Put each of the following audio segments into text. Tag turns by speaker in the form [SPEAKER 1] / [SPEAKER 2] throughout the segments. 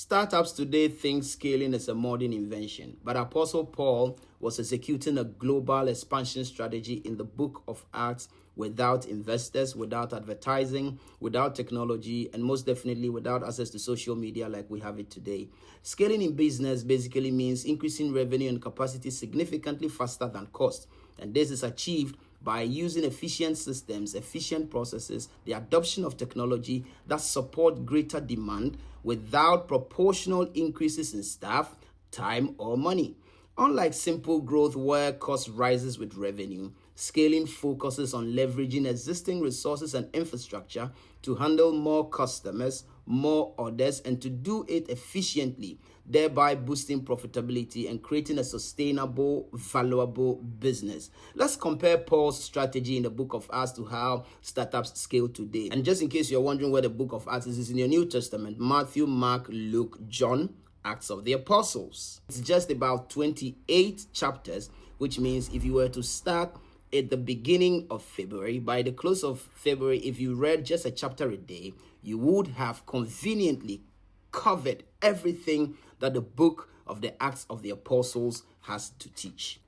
[SPEAKER 1] Startups today think scaling is a modern invention, but Apostle Paul was executing a global expansion strategy in the book of Acts without investors, without advertising, without technology, and most definitely without access to social media like we have it today. Scaling in business basically means increasing revenue and capacity significantly faster than cost, and this is achieved by using efficient systems, efficient processes, the adoption of technology that support greater demand without proportional increases in staff, time, or money. Unlike simple growth where cost rises with revenue, scaling focuses on leveraging existing resources and infrastructure to handle more customers, more orders, and to do it efficiently, thereby boosting profitability and creating a sustainable, valuable business. Let's compare Paul's strategy in the book of Acts to how startups scale today. And just in case you're wondering where the book of Acts is in your New Testament: Matthew, Mark, Luke, John, Acts of the Apostles. It's just about 28 chapters, which means if you were to start at the beginning of February, by the close of February, if you read just a chapter a day, you would have conveniently covered everything that the book of the Acts of the Apostles has to teach.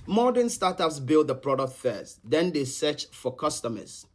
[SPEAKER 1] Modern startups build the product first, then they search for customers.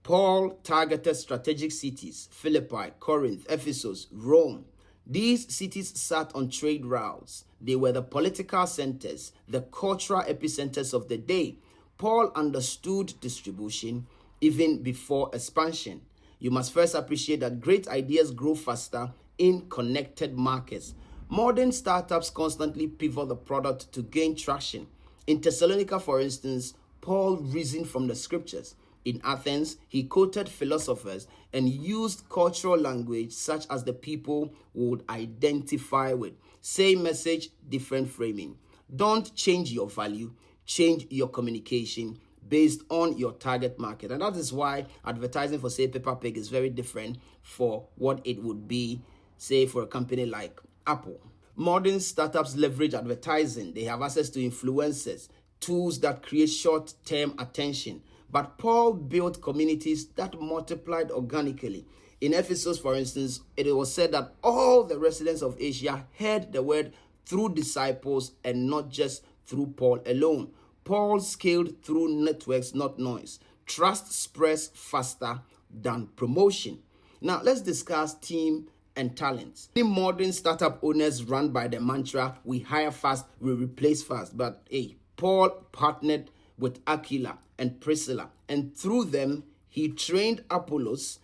[SPEAKER 1] Paul targeted strategic cities: Philippi, Corinth, Ephesus, Rome. These cities sat on trade routes. They were the political centers, the cultural epicenters of the day. Paul understood distribution even before expansion. You must first appreciate that great ideas grow faster in connected markets. Modern startups constantly pivot the product to gain traction. In Thessalonica, for instance, Paul reasoned from the scriptures. In Athens, he quoted philosophers and used cultural language such as the people would identify with. Same message, different framing. Don't change your value, change your communication based on your target market. And that is why advertising for, say, Peppa Pig is very different for what it would be, say, for a company like Apple. Modern startups leverage advertising. They have access to influencers, tools that create short-term attention. But Paul built communities that multiplied organically. In Ephesus, for instance, it was said that all the residents of Asia heard the word through disciples and not just through Paul alone. Paul scaled through networks, not noise. Trust spreads faster than promotion. Now, let's discuss team and talents. Many modern startup owners run by the mantra, we hire fast, we replace fast. But hey, Paul partnered with Aquila and Priscilla, and through them, he trained Apollos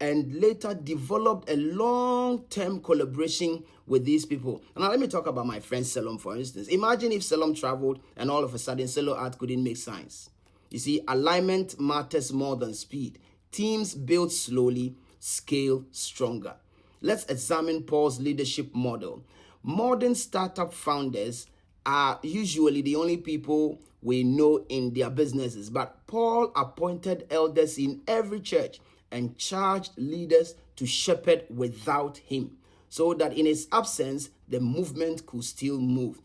[SPEAKER 1] and later developed a long-term collaboration with these people. Now, let me talk about my friend Selom, for instance. Imagine if Selom traveled and all of a sudden Selo Art couldn't make signs. You see, alignment matters more than speed. Teams build slowly, scale stronger. Let's examine Paul's leadership model. Modern startup founders are usually the only people we know in their businesses, but Paul appointed elders in every church and charged leaders to shepherd without him, so that in his absence, the movement could still move.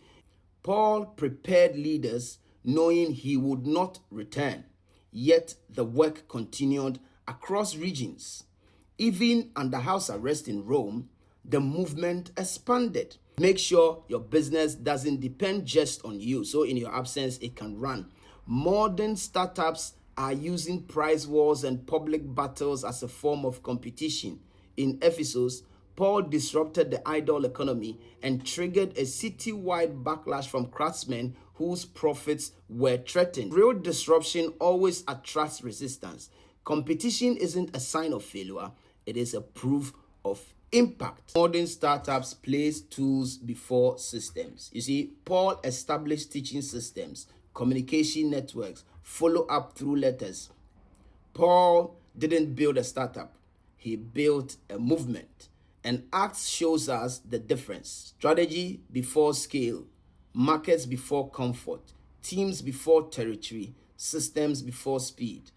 [SPEAKER 1] Paul prepared leaders knowing he would not return, yet the work continued across regions. Even under house arrest in Rome, the movement expanded. Make sure your business doesn't depend just on you, so in your absence, it can run. Modern startups are using price wars and public battles as a form of competition. In Ephesus, Paul disrupted the idol economy and triggered a citywide backlash from craftsmen whose profits were threatened. Real disruption always attracts resistance. Competition isn't a sign of failure, it is a proof of impact. Modern startups place tools before systems. You see, Paul established teaching systems, communication networks, follow up through letters. Paul didn't build a startup, he built a movement. And Acts shows us the difference. Strategy before scale, markets before comfort, teams before territory, systems before speed.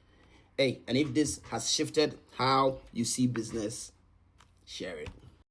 [SPEAKER 1] Hey, and if this has shifted how you see business, share it.